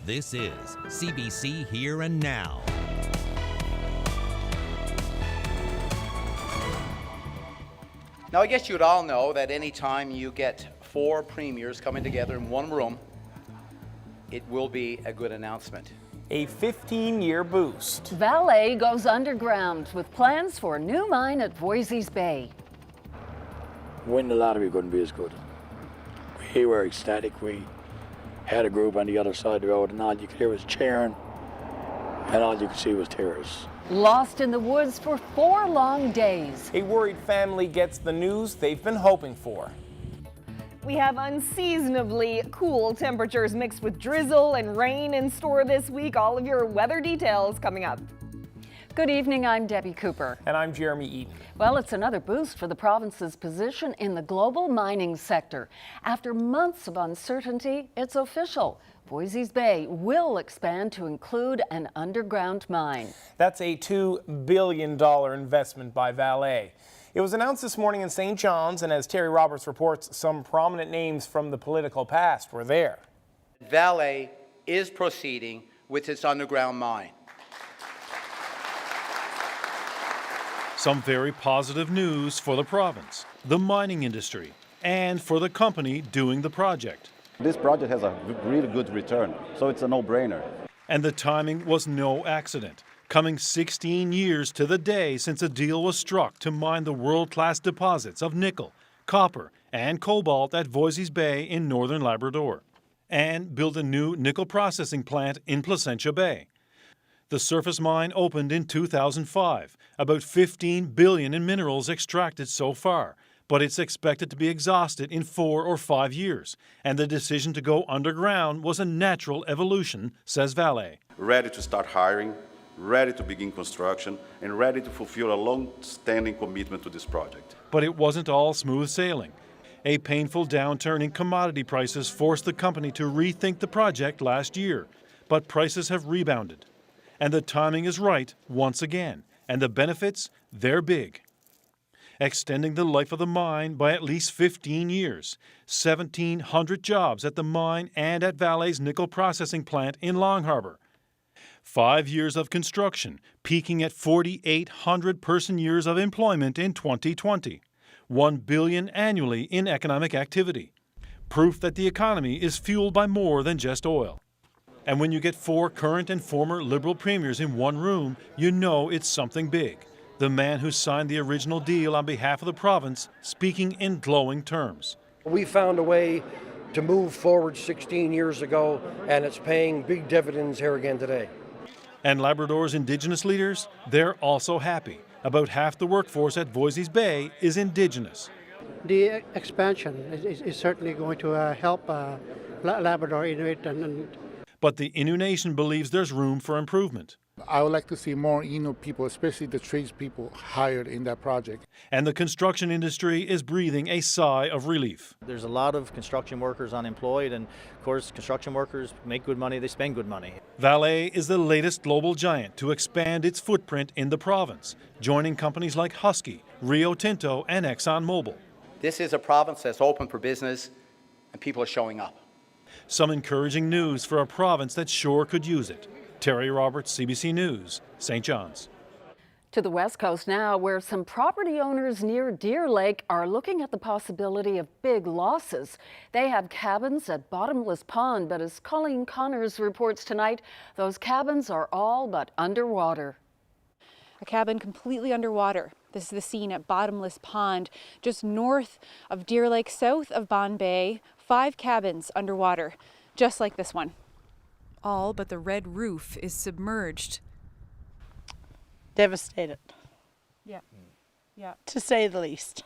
This is CBC Here and Now. Now, I guess you'd all know that anytime you get four premiers coming together in one room, it will be a good announcement. A 15-year boost. Vale goes underground with plans for a new mine at Boise's Bay. Winning the lottery couldn't be as good. We were ecstatic. We had a group on the other side of the road, and all you could hear was cheering, and all you could see was tears. Lost in the woods for 4 long days. A worried family gets the news they've been hoping for. We have unseasonably cool temperatures mixed with drizzle and rain in store this week. All of your weather details coming up. Good evening, I'm Debbie Cooper. And I'm Jeremy Eaton. Well, it's another boost for the province's position in the global mining sector. After months of uncertainty, it's official. Boise's Bay will expand to include an underground mine. That's a $2 billion investment by Vale. It was announced this morning in St. John's, and as Terry Roberts reports, some prominent names from the political past were there. Vale is proceeding with its underground mine. Some very positive news for the province, the mining industry, and for the company doing the project. This project has a really good return, so it's a no-brainer. And the timing was no accident, coming 16 years to the day since a deal was struck to mine the world-class deposits of nickel, copper, and cobalt at Boise's Bay in northern Labrador, and build a new nickel processing plant in Placentia Bay. The surface mine opened in 2005, about $15 billion in minerals extracted so far, but it's expected to be exhausted in 4 or 5 years, and the decision to go underground was a natural evolution, says Vale. Ready to start hiring, ready to begin construction, and ready to fulfill a long-standing commitment to this project. But it wasn't all smooth sailing. A painful downturn in commodity prices forced the company to rethink the project last year, but prices have rebounded. And the timing is right once again, and the benefits, they're big. Extending the life of the mine by at least 15 years, 1,700 jobs at the mine and at Vale's nickel processing plant in Long Harbour. 5 years of construction, peaking at 4,800 person-years of employment in 2020. $1 billion annually in economic activity. Proof that the economy is fueled by more than just oil. And when you get 4 current and former Liberal premiers in one room, you know it's something big. The man who signed the original deal on behalf of the province speaking in glowing terms. We found a way to move forward 16 years ago, and it's paying big dividends here again today. And Labrador's Indigenous leaders, they're also happy. About half the workforce at Boise's Bay is Indigenous. The expansion is certainly going to help Labrador Inuit But the Innu Nation believes there's room for improvement. I would like to see more Innu people, especially the tradespeople, hired in that project. And the construction industry is breathing a sigh of relief. There's a lot of construction workers unemployed, and of course construction workers make good money, they spend good money. Vale is the latest global giant to expand its footprint in the province, joining companies like Husky, Rio Tinto, and ExxonMobil. This is a province that's open for business, and people are showing up. Some encouraging news for a province that sure could use it. Terry Roberts, CBC News, St. John's. To the West Coast now, where some property owners near Deer Lake are looking at the possibility of big losses. They have cabins at Bottomless Pond, but as Colleen Connors reports tonight, those cabins are all but underwater. A cabin completely underwater. This is the scene at Bottomless Pond, just north of Deer Lake, south of Bon Bay. 5 cabins underwater, just like this one. All but the red roof is submerged. Devastated. Yeah. To say the least.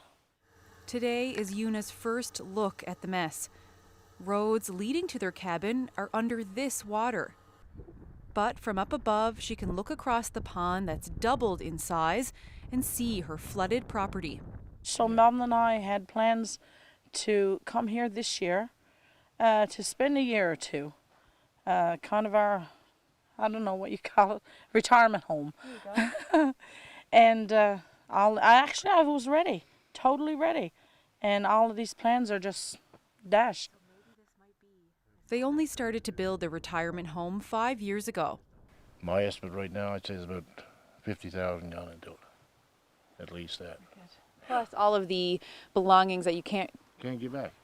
Today is Una's first look at the mess. Roads leading to their cabin are under this water. But from up above, she can look across the pond that's doubled in size and see her flooded property. So Mom and I had plans to come here this year to spend a year or two. Kind of our, I don't know what you call it, retirement home. There you go. And I was ready, totally ready. And all of these plans are just dashed. They only started to build their retirement home 5 years ago. My estimate right now, I'd say is about 50,000 gone into it. At least that. Plus all of the belongings that you can't get back.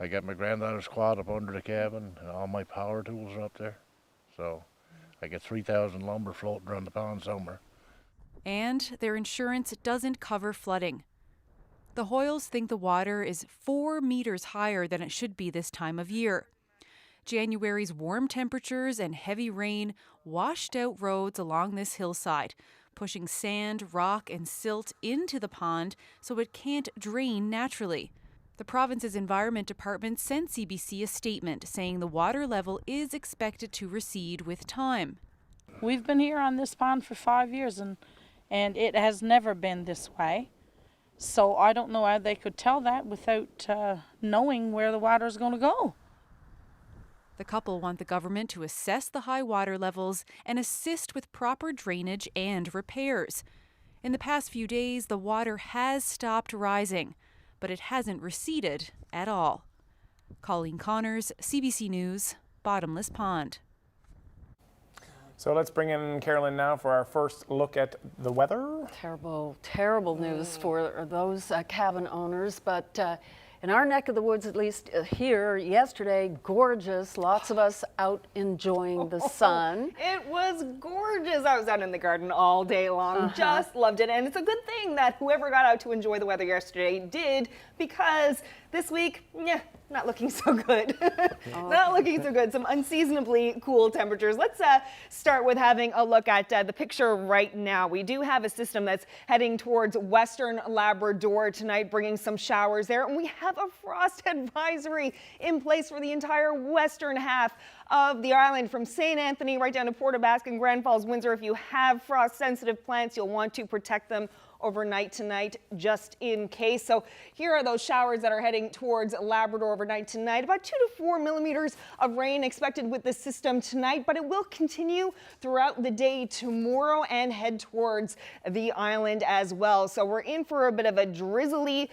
I got my granddaughter's quad up under the cabin, and all my power tools are up there. So I get 3,000 lumber floating around the pond somewhere. And their insurance doesn't cover flooding. The Hoyles think the water is 4 meters higher than it should be this time of year. January's warm temperatures and heavy rain washed out roads along this hillside, pushing sand, rock, and silt into the pond so it can't drain naturally. The province's Environment Department sent CBC a statement saying the water level is expected to recede with time. We've been here on this pond for 5 years and it has never been this way. So I don't know how they could tell that without knowing where the water is going to go. The couple want the government to assess the high water levels and assist with proper drainage and repairs. In the past few days, the water has stopped rising, but it hasn't receded at all. Colleen Connors, CBC News, Bottomless Pond. So let's bring in Carolyn now for our first look at the weather. Terrible, terrible news for those cabin owners, but in our neck of the woods, at least here yesterday, gorgeous. Lots of us out enjoying the sun. It was gorgeous. I was out in the garden all day long. Just loved it. And it's a good thing that whoever got out to enjoy the weather yesterday did, because this week, not looking so good. Not looking so good. Some unseasonably cool temperatures. Let's start with having a look at the picture right now. We do have a system that's heading towards western Labrador tonight, bringing some showers there. And we have a frost advisory in place for the entire western half of the island, from St. Anthony right down to Port aux Basques and Grand Falls, Windsor. If you have frost-sensitive plants, you'll want to protect them overnight tonight, just in case. So here are those showers that are heading towards Labrador overnight tonight. About 2 to 4 millimeters of rain expected with the system tonight, but it will continue throughout the day tomorrow and head towards the island as well. So we're in for a bit of a drizzly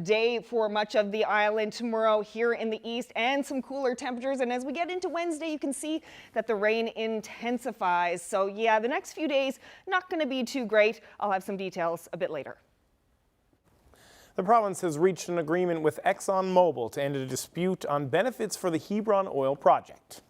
day for much of the island tomorrow here in the east, and some cooler temperatures. And as we get into Wednesday, you can see that the rain intensifies. So yeah, the next few days not going to be too great. I'll have some details a bit later. The province has reached an agreement with ExxonMobil to end a dispute on benefits for the Hebron oil project.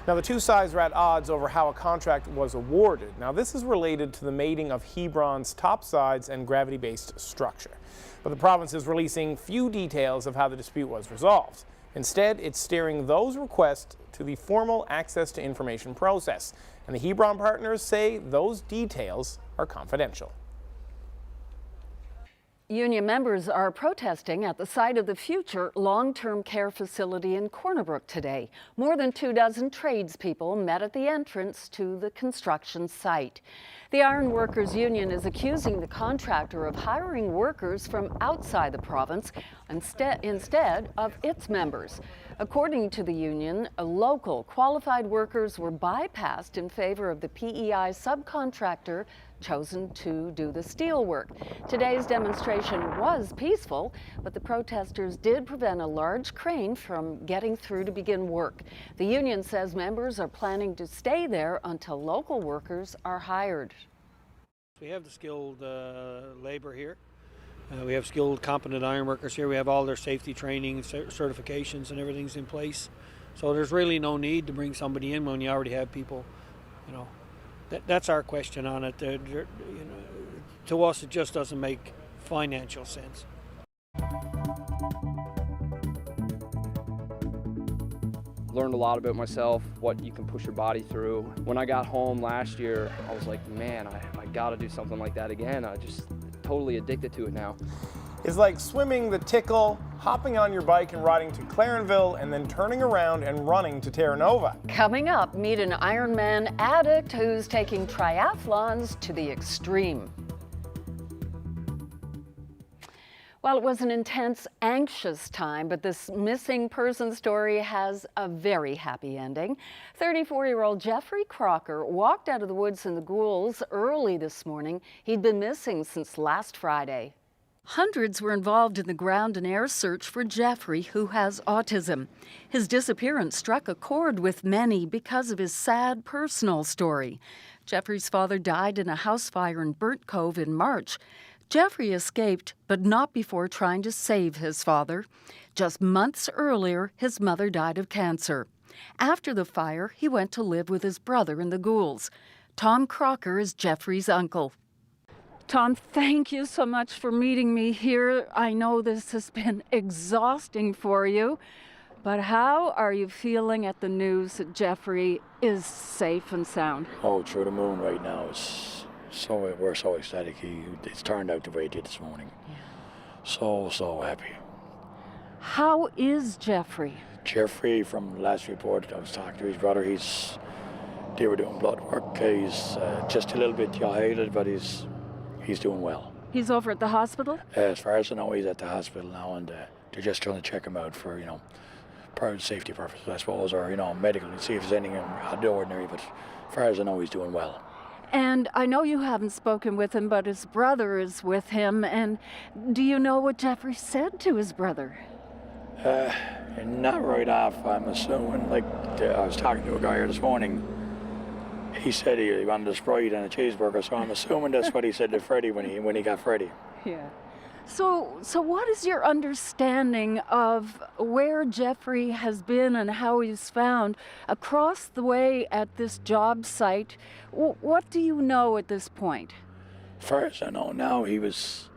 Now, the two sides are at odds over how a contract was awarded. Now, this is related to the mating of Hebron's topsides and gravity-based structure. But the province is releasing few details of how the dispute was resolved. Instead, it's steering those requests to the formal access to information process. And the Hebron partners say those details are confidential. Union members are protesting at the site of the future long-term care facility in Corner Brook today. More than 24 tradespeople met at the entrance to the construction site. The Iron Workers Union is accusing the contractor of hiring workers from outside the province instead of its members. According to the union, local qualified workers were bypassed in favor of the PEI subcontractor chosen to do the steel work. Today's demonstration was peaceful, but the protesters did prevent a large crane from getting through to begin work. The union says members are planning to stay there until local workers are hired. We have the skilled labor here. We have skilled, competent iron workers here. We have all their safety training, certifications, and everything's in place. So there's really no need to bring somebody in when you already have people, you know. That's our question on it. You know, to us, it just doesn't make financial sense. Learned a lot about myself, what you can push your body through. When I got home last year, I was like, man, I gotta do something like that again. I just totally addicted to it now. It's like swimming the Tickle, hopping on your bike and riding to Clarenville, and then turning around and running to Terra Nova. Coming up, meet an Ironman addict who's taking triathlons to the extreme. Well, it was an intense, anxious time, but this missing person story has a very happy ending. 34-year-old Jeffery Crocker walked out of the woods in the Goulds early this morning. He'd been missing since last Friday. Hundreds were involved in the ground and air search for Jeffery, who has autism. His disappearance struck a chord with many because of his sad personal story. Jeffery's father died in a house fire in Burnt Cove in March. Jeffery escaped, but not before trying to save his father. Just months earlier, his mother died of cancer. After the fire, he went to live with his brother in the Goulds. Tom Crocker is Jeffery's uncle. Tom, thank you so much for meeting me here. I know this has been exhausting for you, but how are you feeling at the news that Jeffery is safe and sound? Oh, through the moon right now. We're so ecstatic. It's turned out the way it did this morning. Yeah. So happy. How is Jeffery? Jeffery, from the last report, I was talking to his brother. They were doing blood work. He's just a little bit dehydrated, but he's doing well. He's over at the hospital? As far as I know, he's at the hospital now, and they're just trying to check him out for, private safety purposes, I suppose, or, medical, to see if there's anything out of the ordinary, but as far as I know, he's doing well. And I know you haven't spoken with him, but his brother is with him, and do you know what Jeffery said to his brother? Not right off, I'm assuming. I was talking to a guy here this morning. He said he wanted a Sprite and a cheeseburger, so I'm assuming that's what he said to Freddie when he got Freddie. Yeah. So what is your understanding of where Jeffery has been and how he's found across the way at this job site? What do you know at this point? As far as I know now, he was,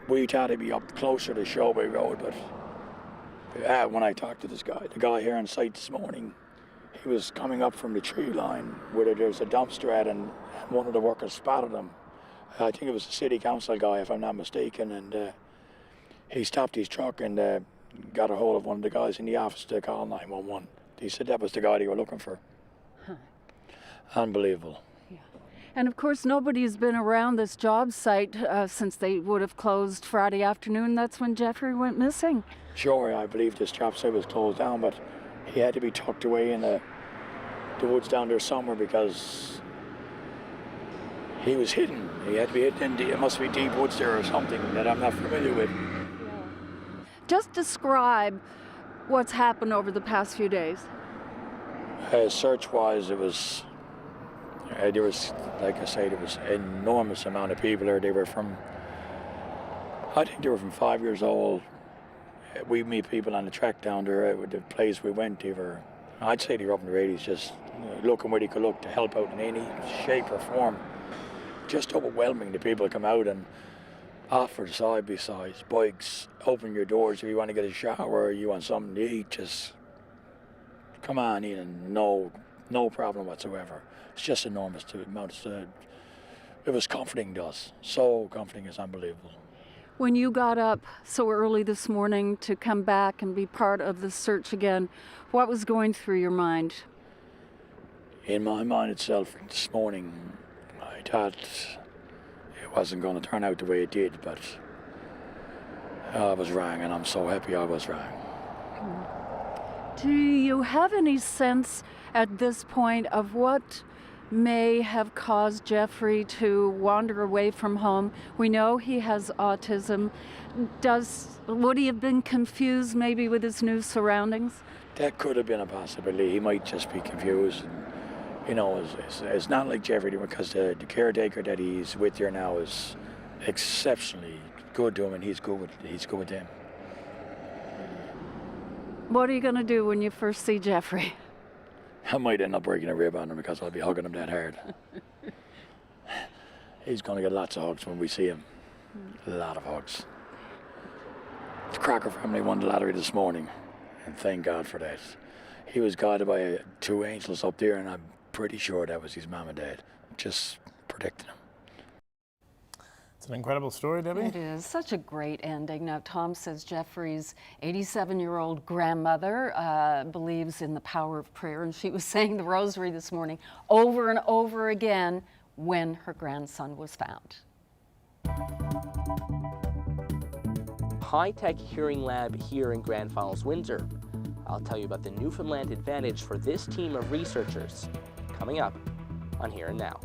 we thought he'd be up closer to Showbay Road, but when I talked to the guy here on site this morning, he was coming up from the tree line where there's a dumpster at, and one of the workers spotted him. I think it was the city council guy, if I'm not mistaken, and he stopped his truck and got a hold of one of the guys in the office to call 911. He said that was the guy they were looking for. Huh. Unbelievable. Yeah. And of course, nobody's been around this job site since they would have closed Friday afternoon. That's when Jeffery went missing. Sure, I believe this job site was closed down, but he had to be tucked away in the woods down there somewhere because he was hidden. He had to be hidden in it must be deep woods there or something that I'm not familiar with. Yeah. Just describe what's happened over the past few days. Search-wise, there was, like I say, there was an enormous amount of people there. I think they were from 5 years old. We meet people on the track down there at the place we went. I'd say they were up in their 80s, just looking where they could look to help out in any shape or form. Just overwhelming, the people come out and offer side-by-sides, bikes, open your doors if you want to get a shower or you want something to eat, just come on in and no problem whatsoever. It's just enormous amounts. It was comforting to us, so comforting, it's unbelievable. When you got up so early this morning to come back and be part of the search again, what was going through your mind? In my mind itself this morning, I thought it wasn't going to turn out the way it did, but I was wrong, and I'm so happy I was wrong. Do you have any sense at this point of what may have caused Jeffery to wander away from home? We know he has autism. Would he have been confused maybe with his new surroundings? That could have been a possibility. He might just be confused. And, it's not like Jeffery, because the caretaker that he's with here now is exceptionally good to him, and he's good with them. What are you going to do when you first see Jeffery? I might end up breaking a rib on him because I'll be hugging him that hard. He's going to get lots of hugs when we see him. A lot of hugs. The Crocker family won the lottery this morning, and thank God for that. He was guided by two angels up there, and I'm pretty sure that was his mom and dad, just protecting him. It's an incredible story, Debbie. It is. Such a great ending. Now, Tom says Jeffery's 87-year-old grandmother believes in the power of prayer, and she was saying the rosary this morning over and over again when her grandson was found. High-tech hearing lab here in Grand Falls, Windsor. I'll tell you about the Newfoundland advantage for this team of researchers coming up on Here and Now.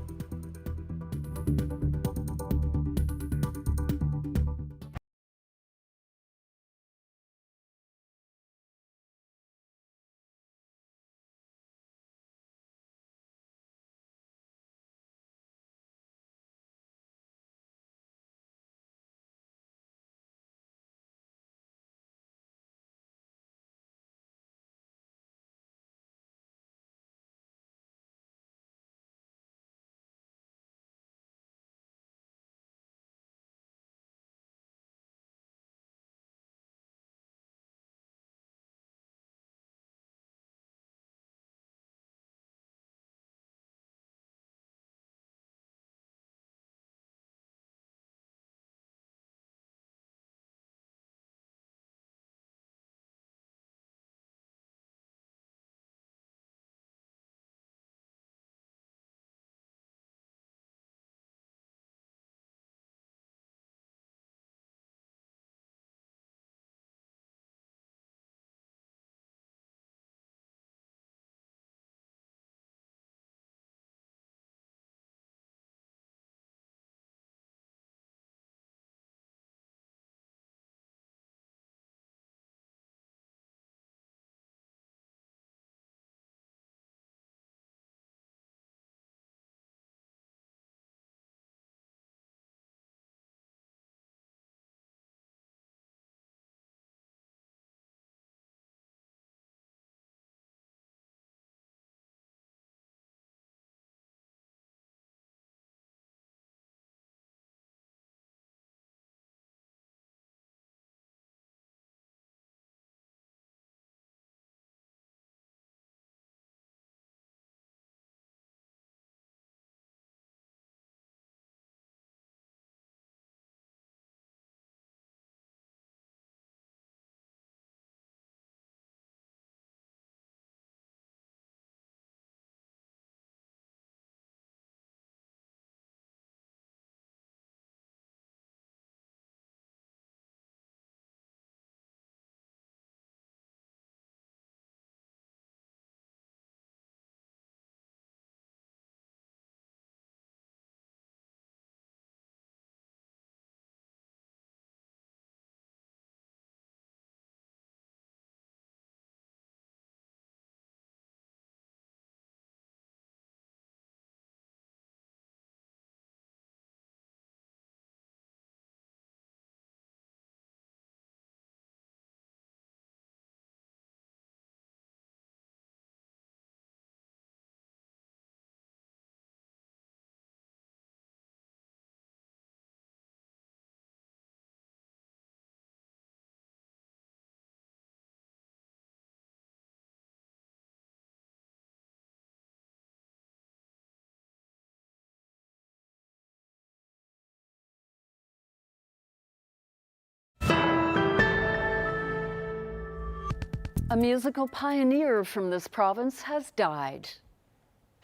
A musical pioneer from this province has died.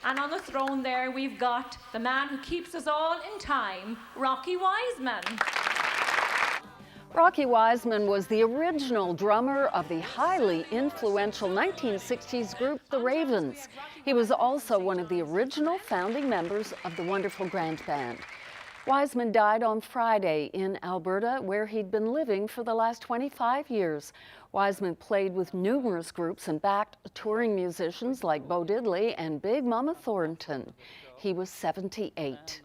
And on the throne there, we've got the man who keeps us all in time, Rocky Wiseman. Rocky Wiseman was the original drummer of the highly influential 1960s group, The Ravens. He was also one of the original founding members of the wonderful Grand Band. Wiseman died on Friday in Alberta, where he'd been living for the last 25 years. Wiseman played with numerous groups and backed touring musicians like Bo Diddley and Big Mama Thornton. He was 78.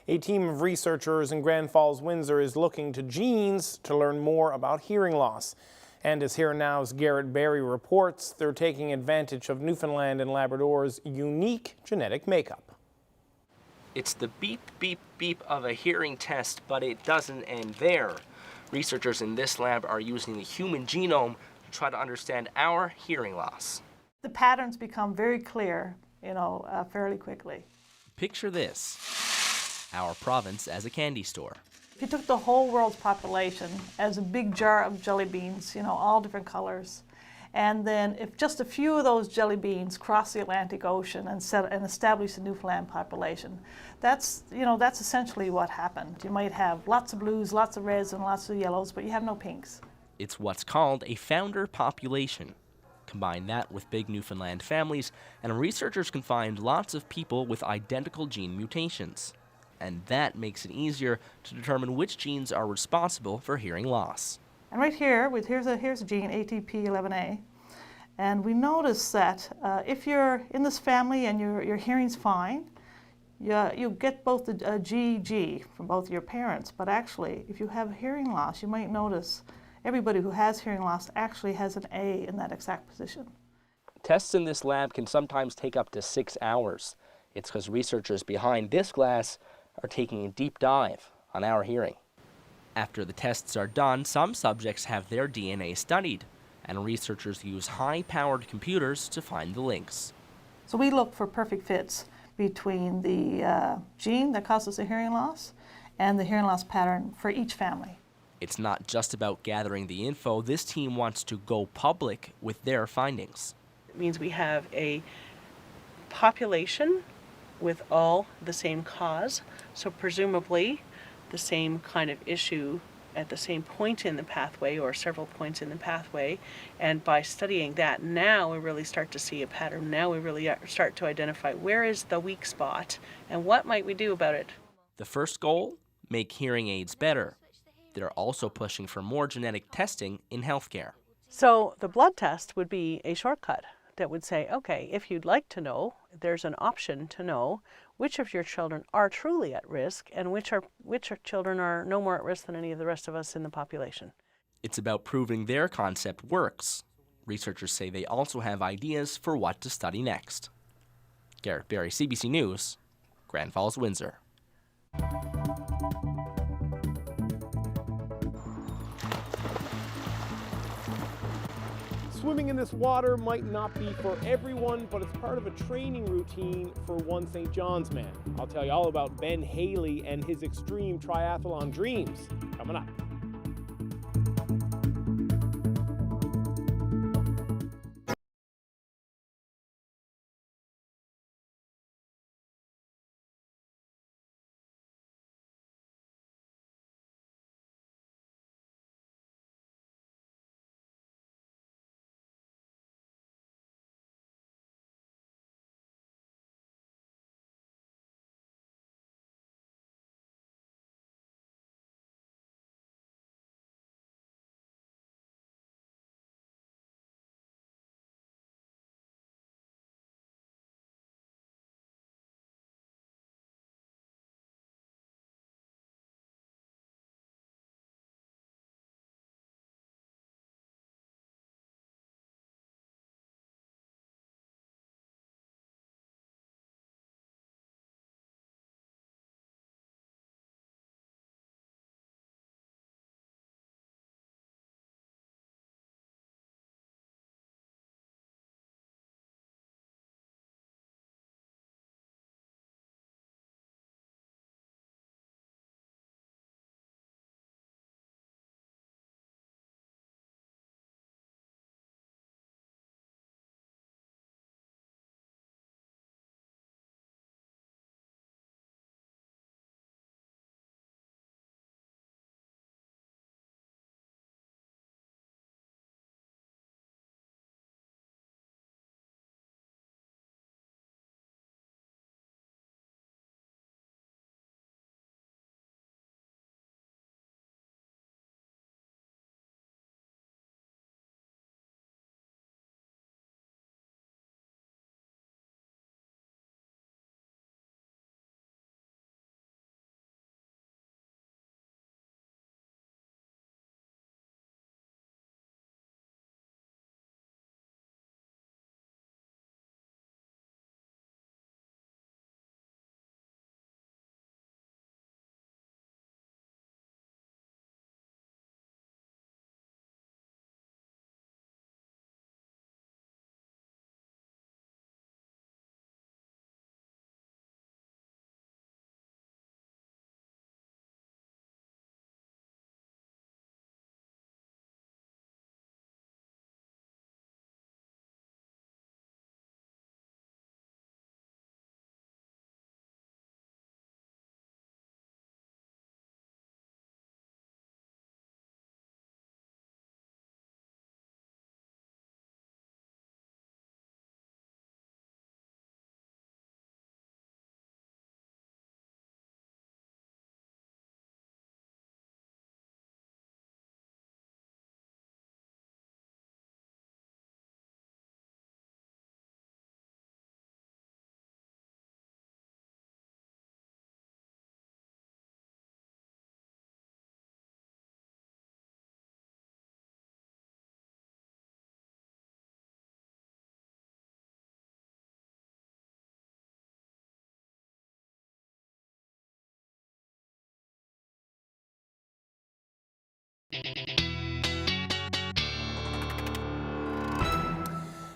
A team of researchers in Grand Falls, Windsor is looking to genes to learn more about hearing loss. And as Here Now's Garrett Berry reports, they're taking advantage of Newfoundland and Labrador's unique genetic makeup. It's the beep, beep, beep of a hearing test, but it doesn't end there. Researchers in this lab are using the human genome to try to understand our hearing loss. The patterns become very clear, fairly quickly. Picture this, our province as a candy store. If you took the whole world's population as a big jar of jelly beans, all different colors, and then if just a few of those jelly beans cross the Atlantic Ocean and establish a Newfoundland population, that's essentially what happened. You might have lots of blues, lots of reds, and lots of yellows, but you have no pinks. It's what's called a founder population. Combine that with big Newfoundland families, and researchers can find lots of people with identical gene mutations. And that makes it easier to determine which genes are responsible for hearing loss. And right here, here's a gene, ATP11A, and we notice that if you're in this family and your hearing's fine, you get both the GG from both your parents, but actually, if you have hearing loss, you might notice everybody who has hearing loss actually has an A in that exact position. Tests in this lab can sometimes take up to 6 hours. It's because researchers behind this glass are taking a deep dive on our hearing. After the tests are done, some subjects have their DNA studied, and researchers use high-powered computers to find the links. So we look for perfect fits between the gene that causes the hearing loss and the hearing loss pattern for each family. It's not just about gathering the info. This team wants to go public with their findings. It means we have a population with all the same cause, so presumably the same kind of issue at the same point in the pathway or several points in the pathway, and by studying that, now we really start to see a pattern. Now we really start to identify where is the weak spot and what might we do about it. The first goal, make hearing aids better. They're also pushing for more genetic testing in healthcare. So the blood test would be a shortcut that would say, okay, if you'd like to know, there's an option to know which of your children are truly at risk and which children are no more at risk than any of the rest of us in the population. It's about proving their concept works. Researchers say they also have ideas for what to study next. Garrett Berry, CBC News, Grand Falls, Windsor. Swimming in this water might not be for everyone, but it's part of a training routine for one St. John's man. I'll tell you all about Ben Haley and his extreme triathlon dreams coming up.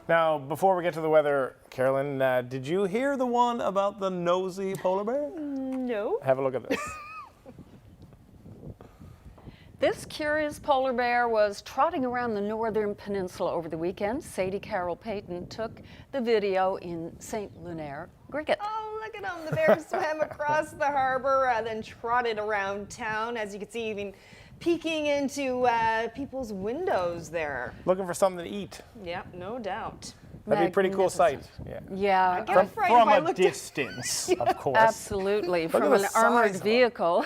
Now, before we get to the weather, Carolyn, did you hear the one about the nosy polar bear? No. Have a look at this. This curious polar bear was trotting around the northern peninsula over the weekend. Sadie Carol Payton took the video in St. Lunaire, Griquet. Oh, look at him. The bear swam across the harbor, then trotted around town. As you can see, even peeking into people's windows there. Looking for something to eat. Yeah, no doubt. That'd be a pretty cool sight. Yeah. I'd get frightened From if I a looked distance, of course. Absolutely, Look from at an the armored size of it. vehicle.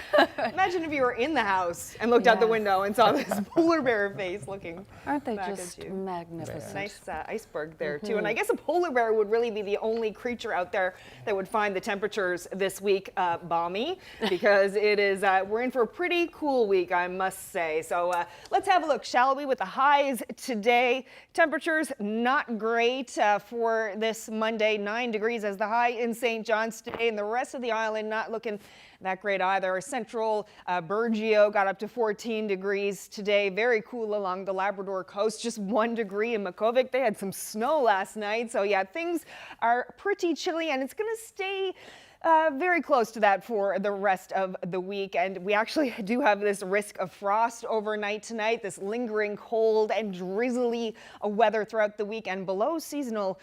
Imagine if you were in the house and looked out the window and saw this polar bear face looking Aren't they back just at you. magnificent? Nice iceberg there too. And I guess a polar bear would really be the only creature out there that would find the temperatures this week balmy, because it is we're in for a pretty cool week, I must say. So let's have a look, shall we, with the highs today. Temperatures not great for this Monday. 9 degrees as the high in St. John's today, and the rest of the island not looking that great either. Central Burgeo got up to 14 degrees today. Very cool along the Labrador coast. Just 1 degree in Makovic. They had some snow last night. So yeah, things are pretty chilly, and it's going to stay very close to that for the rest of the week. And we actually do have this risk of frost overnight tonight, this lingering cold and drizzly weather throughout the week, and below seasonal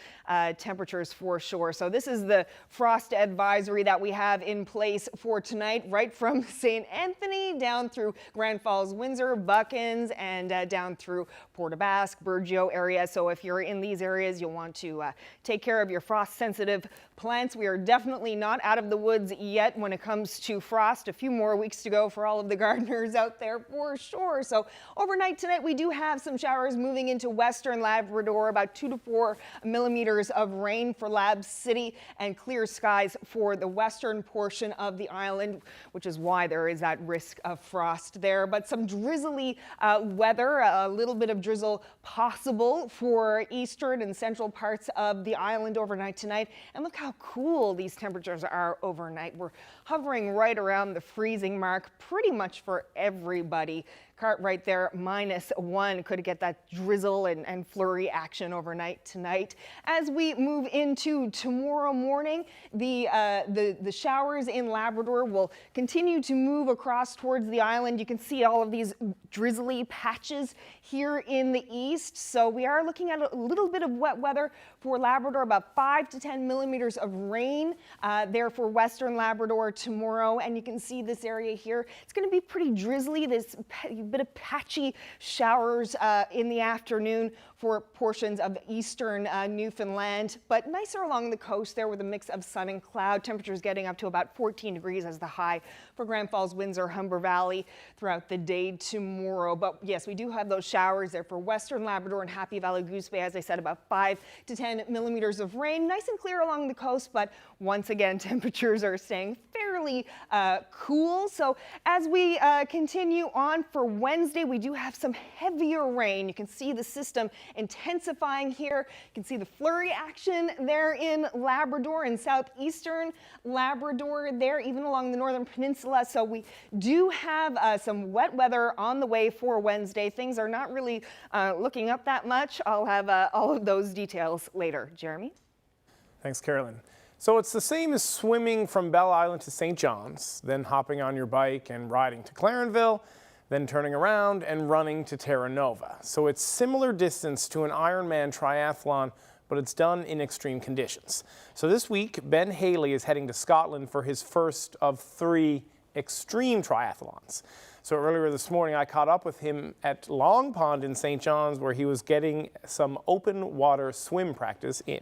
temperatures for sure. So this is the frost advisory that we have in place for tonight, right from St. Anthony down through Grand Falls, Windsor, Buckins, and down through Port aux Basques, Burgeo area. So if you're in these areas, you'll want to take care of your frost sensitive plants. We are definitely not out of the woods yet when it comes to frost. A few more weeks to go for all of the gardeners out there for sure. So overnight tonight, we do have some showers moving into western Labrador, about 2 to 4 millimeters of rain for Lab City, and clear skies for the western portion of the island, which is why there is that risk of frost there. But some drizzly weather, a little bit of drizzle possible for eastern and central parts of the island overnight tonight. And look how cool these temperatures are overnight. We're hovering right around the freezing mark pretty much for everybody. Cartwright there, -1. Could get that drizzle and flurry action overnight tonight. As we move into tomorrow morning, the showers in Labrador will continue to move across towards the island. You can see all of these drizzly patches here in the east. So we are looking at a little bit of wet weather for Labrador, about 5 to 10 millimeters of rain there for western Labrador tomorrow. And you can see this area here. It's going to be pretty drizzly, this bit of patchy showers in the afternoon for portions of eastern Newfoundland, but nicer along the coast there with a mix of sun and cloud. Temperatures getting up to about 14 degrees as the high for Grand Falls, Windsor, Humber Valley throughout the day tomorrow. But yes, we do have those showers there for western Labrador and Happy Valley, Goose Bay. As I said, about 5 to 10 millimeters of rain. Nice and clear along the coast, but once again, temperatures are staying fairly cool. So as we continue on for Wednesday, we do have some heavier rain. You can see the system intensifying here. You can see the flurry action there in Labrador and southeastern Labrador there, even along the northern peninsula. So we do have some wet weather on the way for Wednesday. Things are not really looking up that much. I'll have all of those details later. Jeremy? Thanks, Carolyn. So it's the same as swimming from Bell Island to St. John's, then hopping on your bike and riding to Clarenville, then turning around and running to Terra Nova. So it's similar distance to an Ironman triathlon, but it's done in extreme conditions. So this week, Ben Haley is heading to Scotland for his first of 3 extreme triathlons. So earlier this morning, I caught up with him at Long Pond in St. John's, where he was getting some open water swim practice in.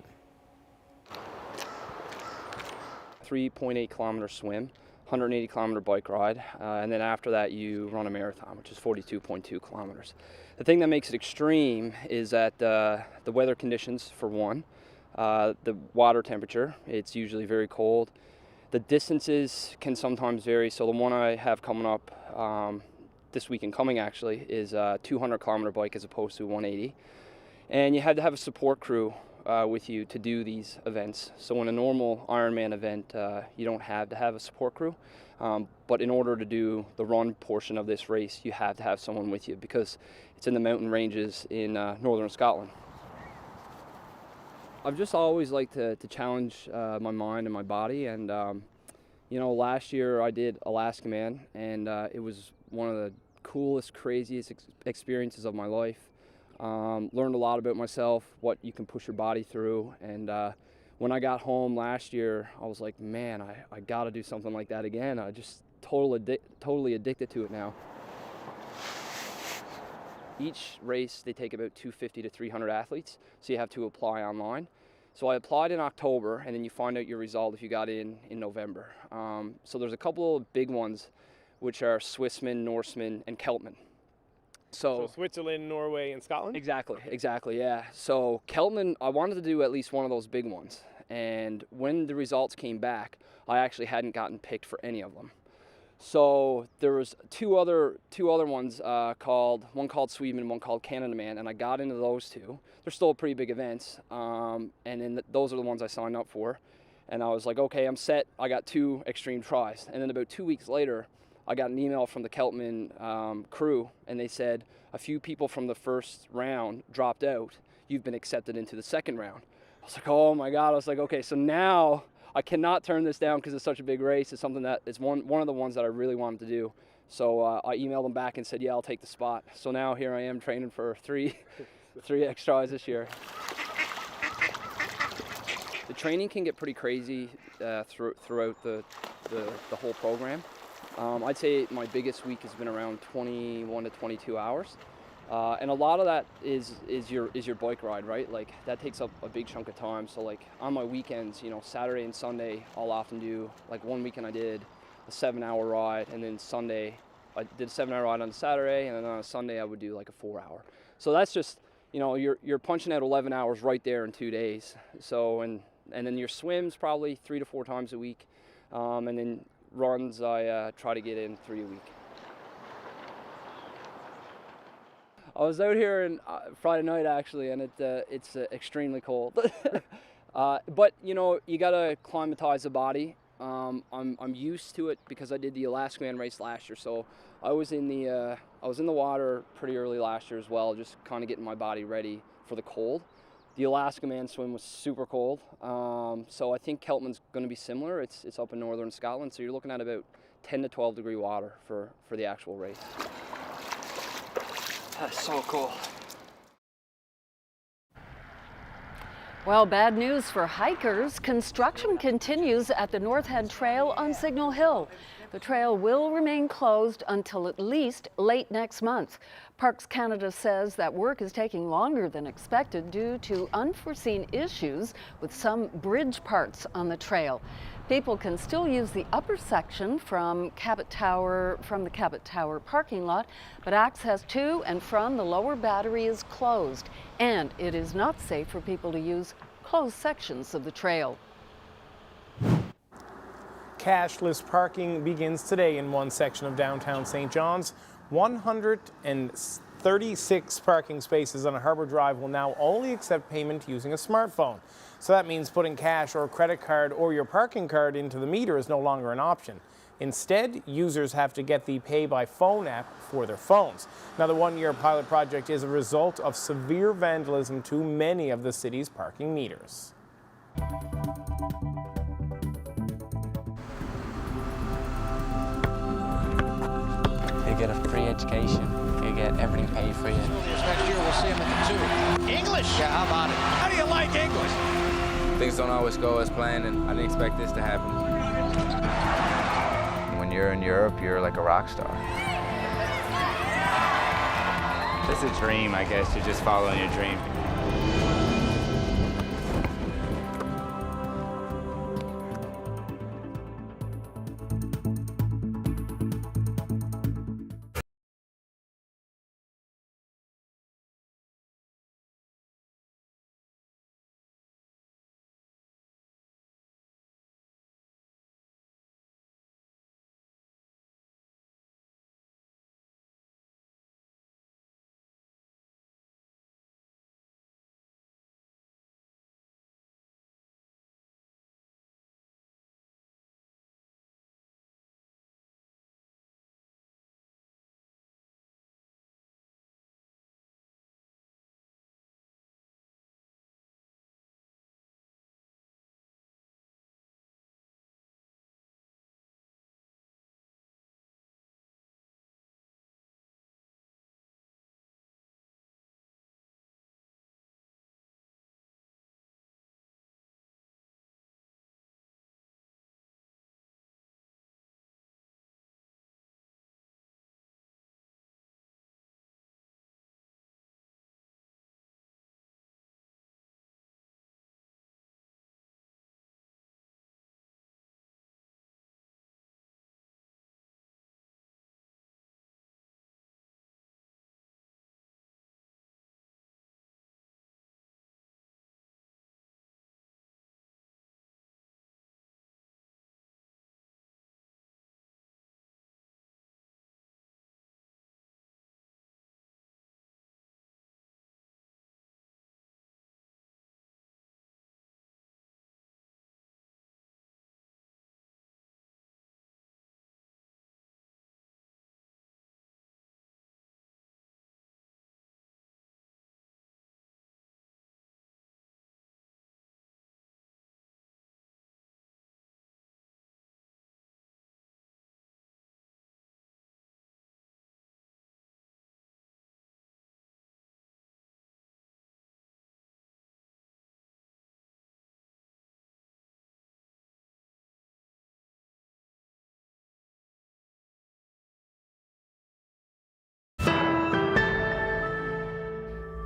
3.8 kilometer swim, 180 kilometer bike ride, and then after that you run a marathon, which is 42.2 kilometers. The thing that makes it extreme is that the weather conditions, for one, the water temperature, it's usually very cold. The distances can sometimes vary, so the one I have coming up this weekend coming actually is a 200 kilometer bike as opposed to 180. And you had to have a support crew with you to do these events. So in a normal Ironman event, you don't have to have a support crew. But in order to do the run portion of this race, you have to have someone with you because it's in the mountain ranges in northern Scotland. I've just always liked to challenge my mind and my body, and you know, last year I did Alaska Man, and it was one of the coolest, craziest experiences of my life. Learned a lot about myself, what you can push your body through, and when I got home last year, I was like, man, I got to do something like that again. I just totally addicted to it now. Each race, they take about 250 to 300 athletes, so you have to apply online. So I applied in October, and then you find out your result if you got in November. So there's a couple of big ones, which are Swissman, Norseman, and Keltman. So Switzerland, Norway, and Scotland? Exactly, yeah. So Keltman, I wanted to do at least one of those big ones. And when the results came back, I actually hadn't gotten picked for any of them. So there was two other ones one called Sweden, one called Canada Man, and I got into those two. They're still pretty big events, and then those are the ones I signed up for. And I was like, okay, I'm set. I got 2 extreme tries. And then about 2 weeks later, I got an email from the Keltman crew, and they said, a few people from the first round dropped out. You've been accepted into the second round. I was like, oh my God. I was like, okay, so now I cannot turn this down because it's such a big race. It's something that is one of the ones that I really wanted to do. So I emailed them back and said, yeah, I'll take the spot. So now here I am training for three X tries this year. The training can get pretty crazy throughout the whole program. I'd say my biggest week has been around 21 to 22 hours. And a lot of that is your bike ride, right? Like that takes up a big chunk of time. So like on my weekends, you know, Saturday and Sunday, I'll often do, like one weekend I did a 7-hour ride, and then Sunday, I did a 7-hour ride on Saturday, and then on a Sunday I would do like a 4-hour. So that's just, you know, you're punching out 11 hours right there in 2 days. So, and then your swims probably 3 to 4 times a week. And then runs, I try to get in 3 a week. I was out here on Friday night actually, and it's extremely cold. But you know, you gotta climatize the body. I'm used to it because I did the Alaska Man race last year, so I was in the water pretty early last year as well, just kind of getting my body ready for the cold. The Alaska Man swim was super cold, so I think Keltman's going to be similar. It's up in northern Scotland, so you're looking at about 10 to 12 degree water for the actual race. That's so cool. Well, bad news for hikers. Construction continues at the North Head Trail on Signal Hill. The trail will remain closed until at least late next month. Parks Canada says that work is taking longer than expected due to unforeseen issues with some bridge parts on the trail. People can still use the upper section from the Cabot Tower parking lot, but access to and from the lower battery is closed, and it is not safe for people to use closed sections of the trail. Cashless parking begins today in one section of downtown St. John's. 136 parking spaces on Harbour Drive will now only accept payment using a smartphone. So that means putting cash or credit card or your parking card into the meter is no longer an option. Instead, users have to get the Pay by Phone app for their phones. Now, the one-year pilot project is a result of severe vandalism to many of the city's parking meters. You get a free education. You get everything paid for you. Next year we'll see him at the 2. English? Yeah, how about it? How do you like English? Things don't always go as planned, and I didn't expect this to happen. When you're in Europe, you're like a rock star. It's a dream, I guess. You're just following your dream.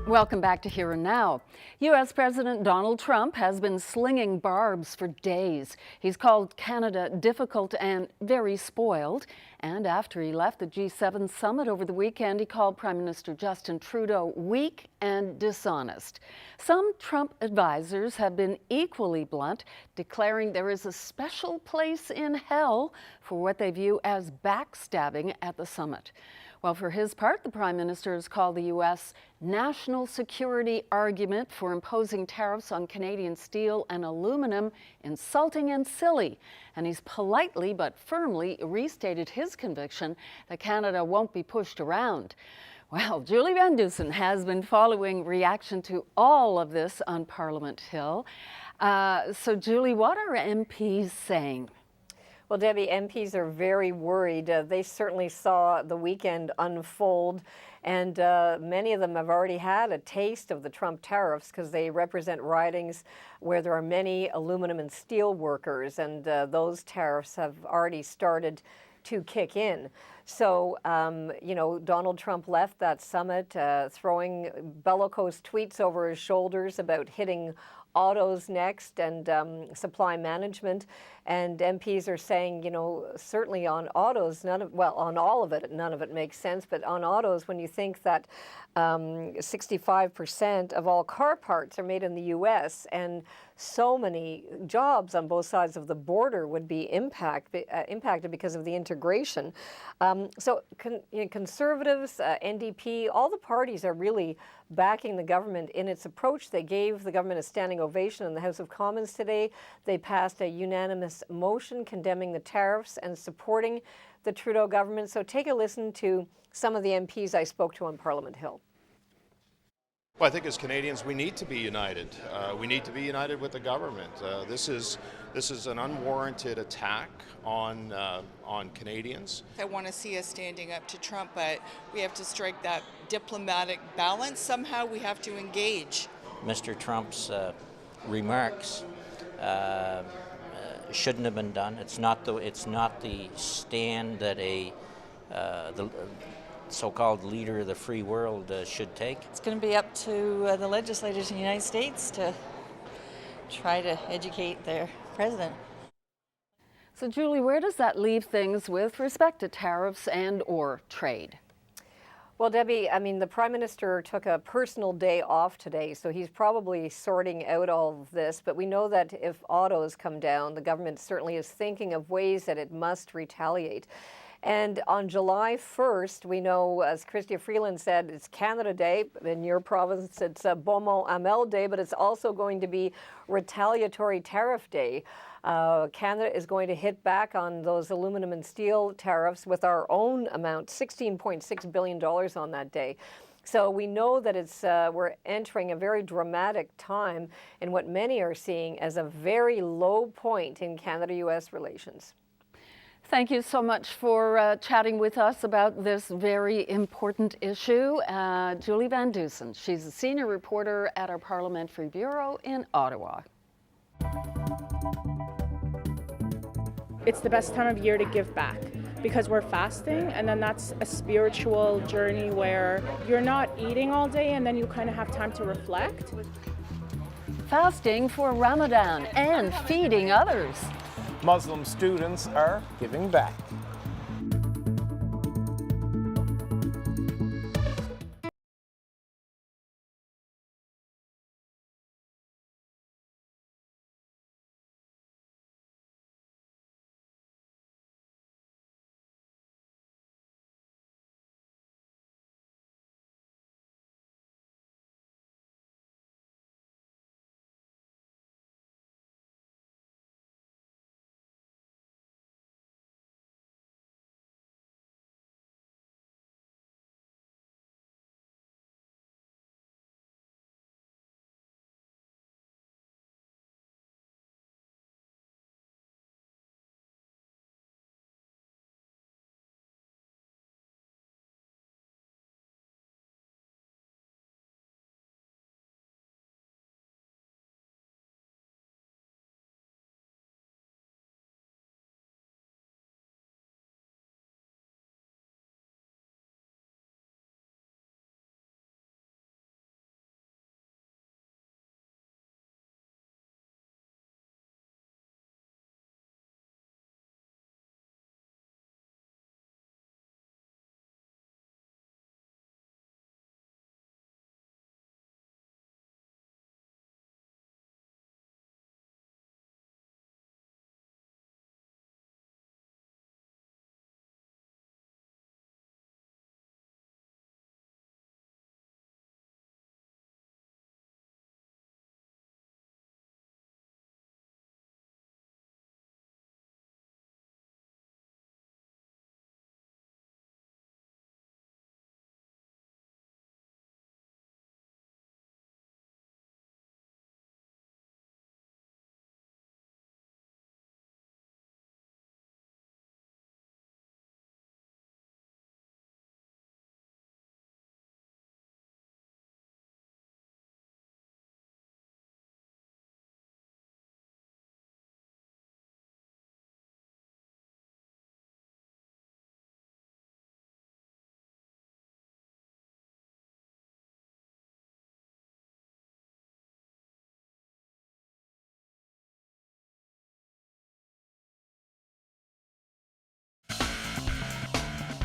Welcome back to Here and Now. U.S. President Donald Trump has been slinging barbs for days. He's called Canada difficult and very spoiled. And after he left the G7 summit over the weekend, he called Prime Minister Justin Trudeau weak and dishonest. Some Trump advisors have been equally blunt, declaring there is a special place in hell for what they view as backstabbing at the summit. Well, for his part, the Prime Minister has called the U.S. national security argument for imposing tariffs on Canadian steel and aluminum insulting and silly. And he's politely but firmly restated his conviction that Canada won't be pushed around. Well, Julie Van Dusen has been following reaction to all of this on Parliament Hill. So, Julie, what are MPs saying? Well, Debbie, MPs are very worried. They certainly saw the weekend unfold, and many of them have already had a taste of the Trump tariffs because they represent ridings where there are many aluminum and steel workers, and those tariffs have already started to kick in. So, you know, Donald Trump left that summit throwing bellicose tweets over his shoulders about hitting autos next and supply management. And MPs are saying, you know, certainly on autos, on all of it, none of it makes sense. But on autos, when you think that 65% of all car parts are made in the U.S. and so many jobs on both sides of the border would be impacted because of the integration. So Conservatives, NDP, all the parties are really backing the government in its approach. They gave the government a standing ovation in the House of Commons today. They passed a unanimous motion condemning the tariffs and supporting the Trudeau government. So take a listen to some of the MPs I spoke to on Parliament Hill. Well, I think as Canadians, we need to be united. We need to be united with the government. This is an unwarranted attack on Canadians. I want to see us standing up to Trump, but we have to strike that diplomatic balance. Somehow we have to engage. Mr. Trump's remarks shouldn't have been done. It's not the stand that the so-called leader of the free world should take. It's going to be up to the legislators in the United States to try to educate their president. So, Julie, where does that leave things with respect to tariffs and or trade? Well, Debbie, I mean, the Prime Minister took a personal day off today, so he's probably sorting out all of this. But we know that if autos come down, the government certainly is thinking of ways that it must retaliate. And on July 1st, we know, as Chrystia Freeland said, it's Canada Day. In your province, it's Beaumont Hamel Day, but it's also going to be Retaliatory Tariff Day. Canada is going to hit back on those aluminum and steel tariffs with our own amount, $16.6 billion on that day. So we know that we're entering a very dramatic time in what many are seeing as a very low point in Canada-U.S. relations. Thank you so much for chatting with us about this very important issue. Julie Van Dusen, she's a senior reporter at our Parliamentary Bureau in Ottawa. It's the best time of year to give back because we're fasting, and then that's a spiritual journey where you're not eating all day and then you kind of have time to reflect. Fasting for Ramadan and feeding others. Muslim students are giving back.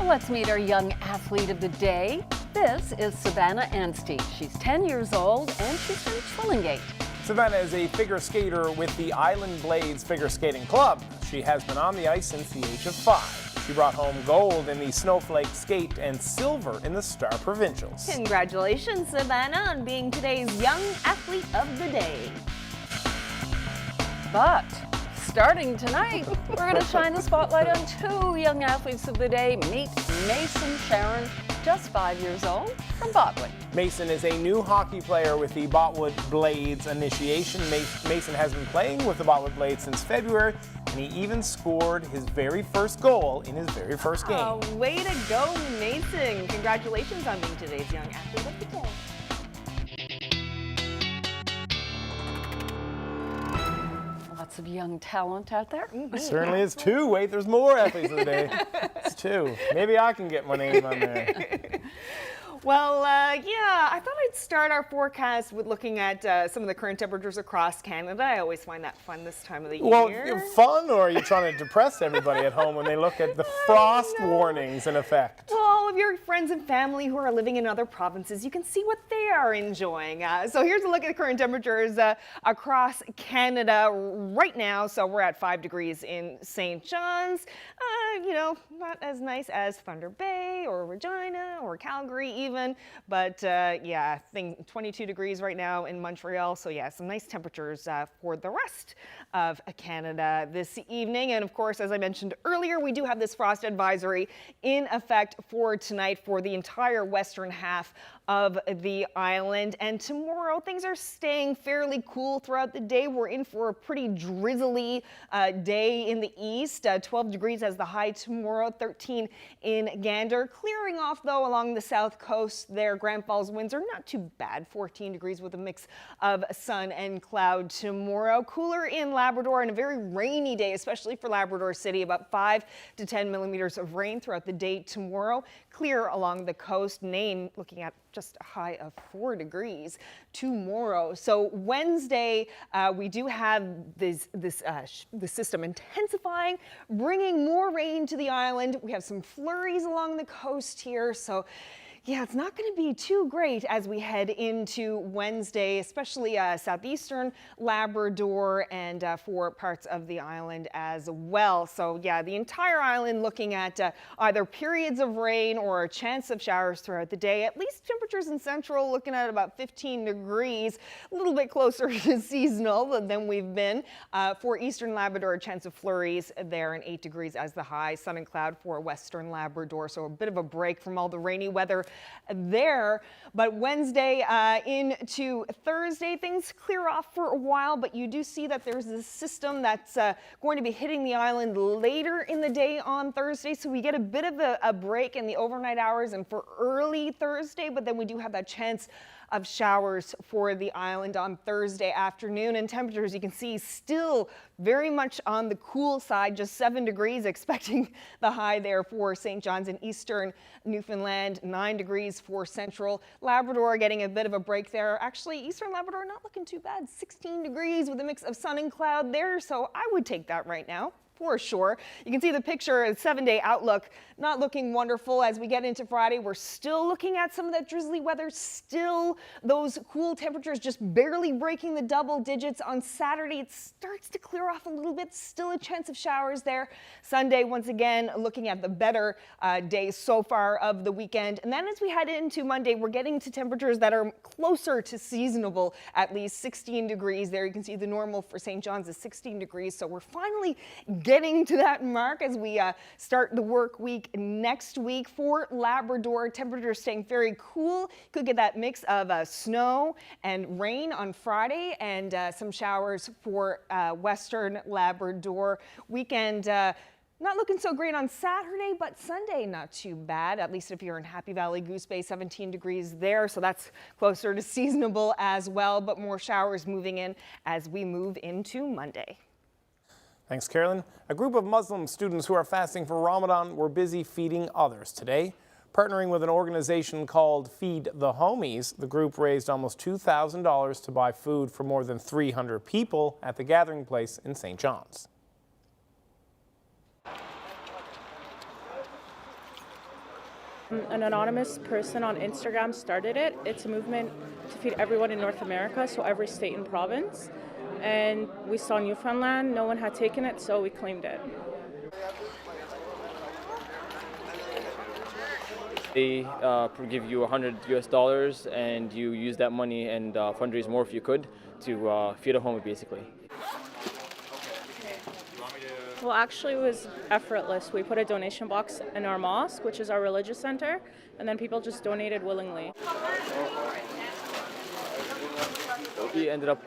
Well, let's meet our young athlete of the day. This is Savannah Anstey. She's 10 years old and she's from Twillingate. Savannah is a figure skater with the Island Blades Figure Skating Club. She has been on the ice since the age of 5. She brought home gold in the Snowflake Skate and silver in the Star Provincials. Congratulations, Savannah, on being today's Young Athlete of the Day. But starting tonight, we're going to shine the spotlight on 2 young athletes of the day. Meet Mason Sharon, just 5 years old, from Botwood. Mason is a new hockey player with the Botwood Blades initiation. Mason has been playing with the Botwood Blades since February, and he even scored his very first goal in his very first game. Oh, way to go, Mason. Congratulations on being today's Young Athlete of the Day. Lots of young talent out there. Certainly is 2. Wait, there's more athletes of the day. It's 2. Maybe I can get my name on there. Well, yeah, I thought I'd start our forecast with looking at some of the current temperatures across Canada. I always find that fun this time of the year. Well, fun, or are you trying to depress everybody at home when they look at the frost warnings in effect? Well, all of your friends and family who are living in other provinces, you can see what they are enjoying. So here's a look at the current temperatures across Canada right now. So we're at 5 degrees in St. John's. You know, not as nice as Thunder Bay or Regina or Calgary even, but yeah, 22 degrees right now in Montreal. So yeah, some nice temperatures for the rest of Canada this evening. And of course, as I mentioned earlier, we do have this frost advisory in effect for tonight for the entire western half of the island. And tomorrow, things are staying fairly cool throughout the day. We're in for a pretty drizzly day in the east. 12 degrees as the high tomorrow, 13 in Gander. Clearing off, though, along the south coast there. Grand Falls winds are not too bad, 14 degrees with a mix of sun and cloud tomorrow. Cooler in Labrador and a very rainy day, especially for Labrador City. About 5 to 10 millimeters of rain throughout the day tomorrow. Clear along the coast. Nain looking at just a high of 4 degrees tomorrow. So Wednesday, we do have the system intensifying, bringing more rain to the island. We have some flurries along the coast here. So yeah, it's not going to be too great as we head into Wednesday, especially southeastern Labrador and for parts of the island as well. So yeah, the entire island looking at either periods of rain or a chance of showers throughout the day. At least temperatures in central looking at about 15 degrees, a little bit closer to seasonal than we've been. For eastern Labrador, a chance of flurries there and 8 degrees as the high. Sun and cloud for western Labrador, so a bit of a break from all the rainy weather there. But Wednesday into Thursday, things clear off for a while, but you do see that there's this system that's going to be hitting the island later in the day on Thursday, so we get a bit of a break in the overnight hours and for early Thursday, but then we do have that chance of showers for the island on Thursday afternoon. And temperatures, you can see, still very much on the cool side, just 7 degrees, expecting the high there for St. John's and eastern Newfoundland, 9 degrees for central Labrador, getting a bit of a break there. Actually, eastern Labrador not looking too bad, 16 degrees with a mix of sun and cloud there, so I would take that right now. For sure. You can see the picture, a 7-day outlook, not looking wonderful as we get into Friday. We're still looking at some of that drizzly weather, still those cool temperatures just barely breaking the double digits. On Saturday, it starts to clear off a little bit, still a chance of showers there. Sunday, once again, looking at the better days so far of the weekend. And then as we head into Monday, we're getting to temperatures that are closer to seasonable, at least 16 degrees there. You can see the normal for St. John's is 16 degrees. So we're finally getting to that mark as we start the work week next week. For Labrador, temperatures staying very cool. Could get that mix of snow and rain on Friday and some showers for western Labrador. Weekend not looking so great on Saturday, but Sunday not too bad, at least if you're in Happy Valley, Goose Bay, 17 degrees there. So that's closer to seasonable as well, but more showers moving in as we move into Monday. Thanks, Carolyn. A group of Muslim students who are fasting for Ramadan were busy feeding others today. Partnering with an organization called Feed the Homies, the group raised almost $2,000 to buy food for more than 300 people at the gathering place in St. John's. An anonymous person on Instagram started it. It's a movement to feed everyone in North America, so every state and province. And we saw Newfoundland, no one had taken it, so we claimed it. They give you $100 and you use that money and fundraise more if you could to feed a home basically. Well, actually, it was effortless. We put a donation box in our mosque, which is our religious center, and then people just donated willingly. We ended up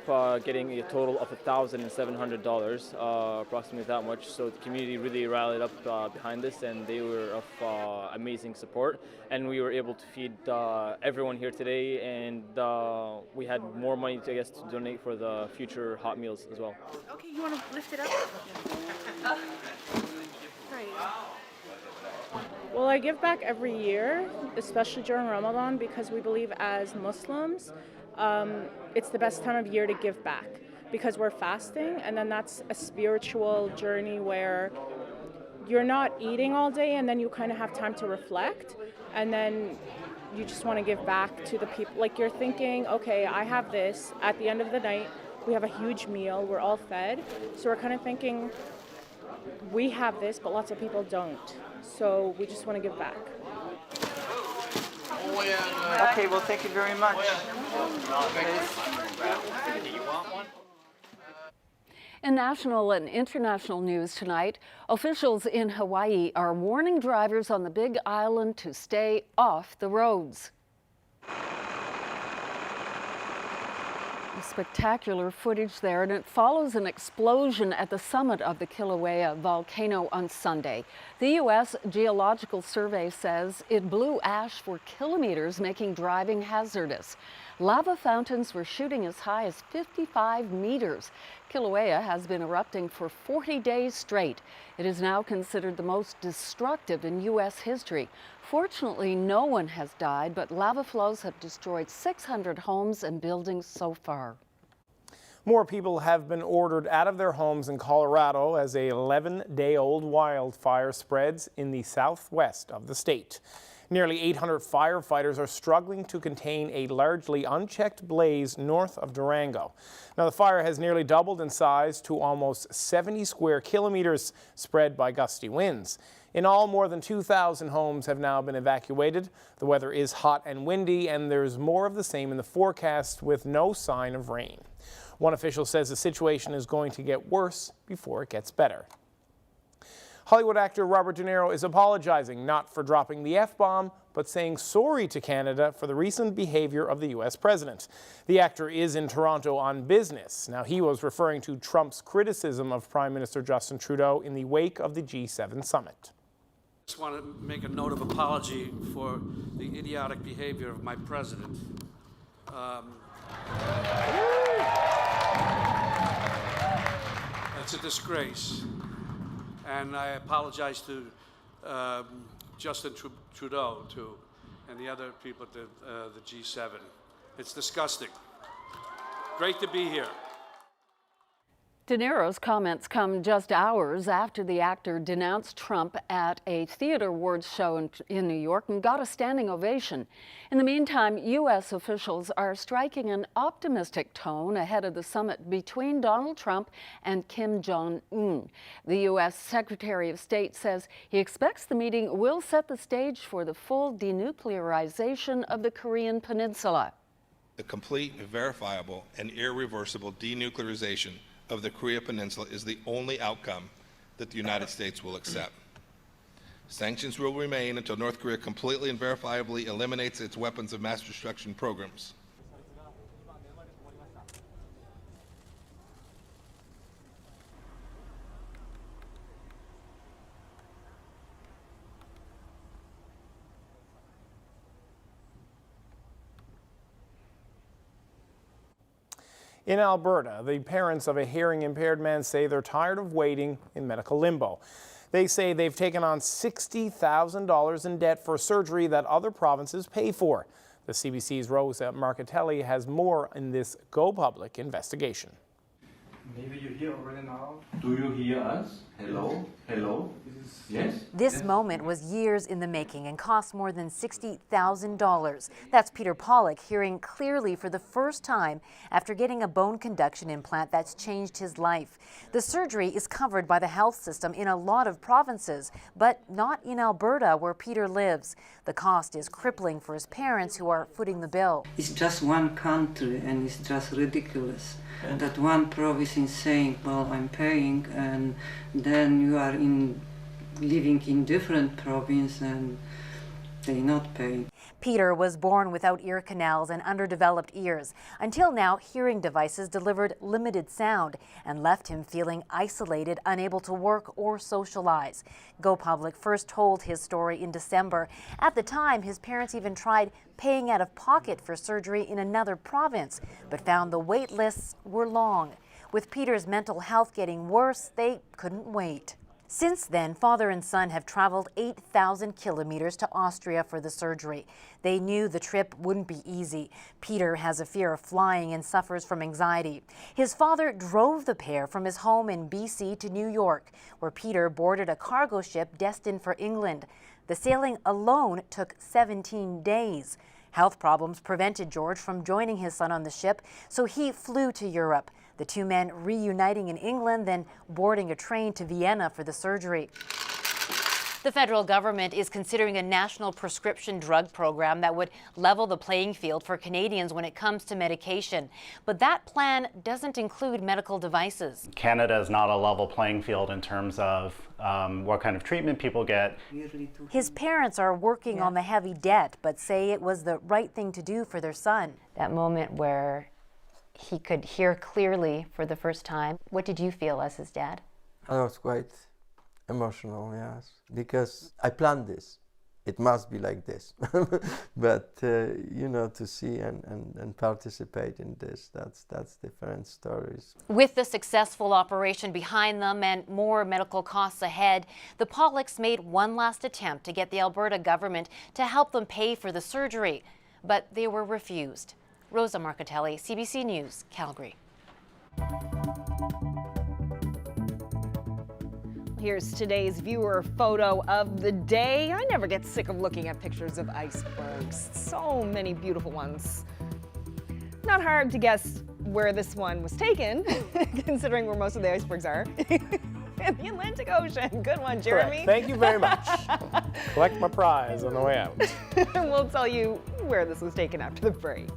getting a total of $1,700, approximately that much. So the community really rallied up behind this, and they were of amazing support. And we were able to feed everyone here today, and we had more money, to donate for the future hot meals as well. Okay, you want to lift it up? Right. Well, I give back every year, especially during Ramadan, because we believe as Muslims, it's the best time of year to give back because we're fasting, and then that's a spiritual journey where you're not eating all day and then you kind of have time to reflect, and then you just want to give back to the people. Like, you're thinking, okay, I have this. At the end of the night, we have a huge meal. We're all fed. So we're kind of thinking, we have this, but lots of people don't. So we just want to give back. Okay, well, thank you very much. In national and international news tonight, officials in Hawaii are warning drivers on the Big Island to stay off the roads. Spectacular footage there, and it follows an explosion at the summit of the Kilauea volcano on Sunday. The U.S. Geological Survey says it blew ash for kilometers, making driving hazardous. Lava fountains were shooting as high as 55 meters. Kilauea has been erupting for 40 days straight. It is now considered the most destructive in U.S. history. Fortunately, no one has died, but lava flows have destroyed 600 homes and buildings so far. More people have been ordered out of their homes in Colorado as a 11-day-old wildfire spreads in the southwest of the state. Nearly 800 firefighters are struggling to contain a largely unchecked blaze north of Durango. Now, the fire has nearly doubled in size to almost 70 square kilometers, spread by gusty winds. In all, more than 2,000 homes have now been evacuated. The weather is hot and windy, and there's more of the same in the forecast with no sign of rain. One official says the situation is going to get worse before it gets better. Hollywood actor Robert De Niro is apologizing, not for dropping the F-bomb, but saying sorry to Canada for the recent behavior of the U.S. president. The actor is in Toronto on business. Now, he was referring to Trump's criticism of Prime Minister Justin Trudeau in the wake of the G7 summit. I just want to make a note of apology for the idiotic behavior of my president. It's a disgrace. And I apologize to Justin Trudeau, and the other people at the G7. It's disgusting. Great to be here. De Niro's comments come just hours after the actor denounced Trump at a theater awards show in New York and got a standing ovation. In the meantime, U.S. officials are striking an optimistic tone ahead of the summit between Donald Trump and Kim Jong-un. The U.S. Secretary of State says he expects the meeting will set the stage for the full denuclearization of the Korean Peninsula. The complete, verifiable, and irreversible denuclearization of the Korea Peninsula is the only outcome that the United States will accept. Sanctions will remain until North Korea completely and verifiably eliminates its weapons of mass destruction programs. In Alberta, the parents of a hearing-impaired man say they're tired of waiting in medical limbo. They say they've taken on $60,000 in debt for surgery that other provinces pay for. The CBC's Rosa Marcatelli has more in this Go Public investigation. Maybe you hear already now. Do you hear us? Hello? Hello? Yes? This moment was years in the making and cost more than $60,000. That's Peter Pollock hearing clearly for the first time after getting a bone conduction implant that's changed his life. The surgery is covered by the health system in a lot of provinces, but not in Alberta, where Peter lives. The cost is crippling for his parents, who are footing the bill. It's just one country, and it's just ridiculous that one province is saying, well, I'm paying, and then you are living in different province and they're not paying. Peter was born without ear canals and underdeveloped ears. Until now, hearing devices delivered limited sound and left him feeling isolated, unable to work or socialize. Go Public first told his story in December. At the time, his parents even tried paying out of pocket for surgery in another province, but found the wait lists were long. With Peter's mental health getting worse, they couldn't wait. Since then, father and son have traveled 8,000 kilometers to Austria for the surgery. They knew the trip wouldn't be easy. Peter has a fear of flying and suffers from anxiety. His father drove the pair from his home in BC to New York, where Peter boarded a cargo ship destined for England. The sailing alone took 17 days. Health problems prevented George from joining his son on the ship, so he flew to Europe. The two men reuniting in England, then boarding a train to Vienna for the surgery. The federal government is considering a national prescription drug program that would level the playing field for Canadians when it comes to medication. But that plan doesn't include medical devices. Canada is not a level playing field in terms of what kind of treatment people get. His parents are working on the heavy debt, but say it was the right thing to do for their son. That moment where he could hear clearly for the first time, what did you feel as his dad? I was quite emotional, yes, because I planned this. It must be like this. But, you know, to see and participate in this, that's different stories. With the successful operation behind them and more medical costs ahead, the Pollocks made one last attempt to get the Alberta government to help them pay for the surgery, but they were refused. Rosa Marcatelli, CBC News, Calgary. Here's today's viewer photo of the day. I never get sick of looking at pictures of icebergs. So many beautiful ones. Not hard to guess where this one was taken, considering where most of the icebergs are. In the Atlantic Ocean. Good one, Jeremy. Correct. Thank you very much. Collect my prize on the way out. We'll tell you where this was taken after the break.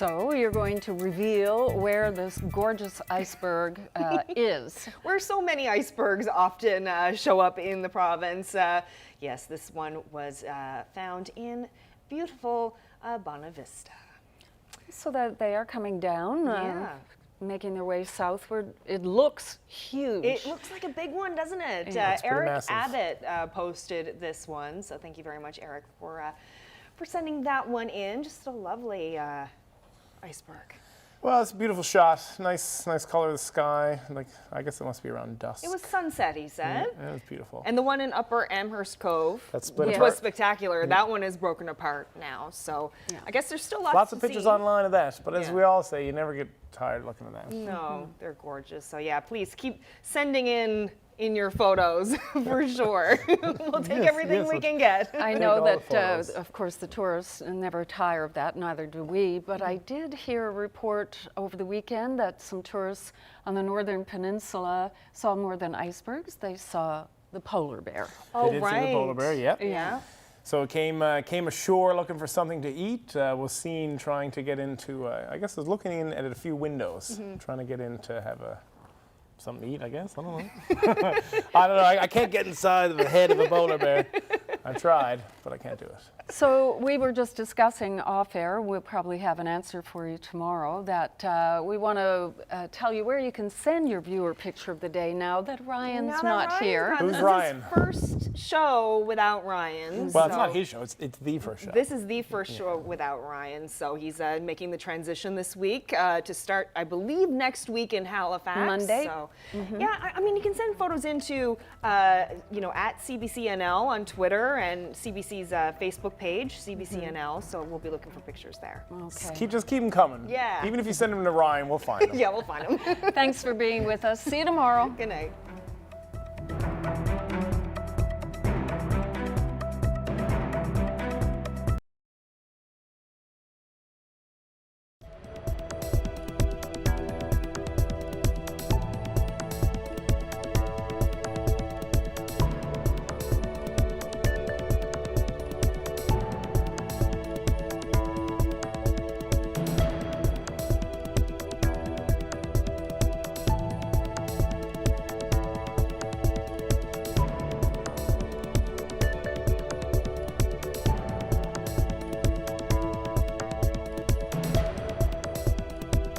So you're going to reveal where this gorgeous iceberg is. Where so many icebergs often show up in the province. Yes, this one was found in beautiful Bona Vista. So that they are coming down, Yeah. making their way southward. It looks huge. It looks like a big one, doesn't it? Yeah, it's pretty Eric massive. Abbott posted this one, so thank you very much, Eric, for sending that one in. Just a lovely iceberg. Well, it's a beautiful shot. Nice color of the sky. Like, I guess it must be around dusk. It was sunset, he said. Yeah, it was beautiful. And the one in Upper Amherst Cove, That's split which apart. was spectacular, that one is broken apart now. So I guess there's still lots Lots to of pictures see. online of that, but as Yeah. we all say, you never get tired looking at that. No, they're gorgeous. So yeah, please keep sending in your photos for sure. We'll take everything we can get. I know that, of course, the tourists never tire of that, neither do we, but I did hear a report over the weekend that some tourists on the northern peninsula saw more than icebergs. They saw the polar bear. They did see the polar bear, yep. Yeah. So it came ashore looking for something to eat, was seen trying to get into, I guess it was looking in at a few windows, trying to get in to have something to eat, I guess. I don't know. I don't know. I can't get inside the head of a polar bear. I tried, but I can't do it. So we were just discussing off air, we'll probably have an answer for you tomorrow, that we want to tell you where you can send your viewer picture of the day now that Ryan's not here. Who's This Ryan? is first show without Ryan. Well, it's so not his show. It's the first show. This is the first show without Ryan, so he's making the transition this week to start, I believe, next week in Halifax. Monday. So, yeah, I mean, you can send photos into, at CBC NL on Twitter and CBC's Facebook page, CBC NL. So we'll be looking for pictures there. Okay. Just keep them coming. Yeah. Even if you send them to Ryan, we'll find them. Yeah, we'll find them. Thanks for being with us. See you tomorrow. Good night.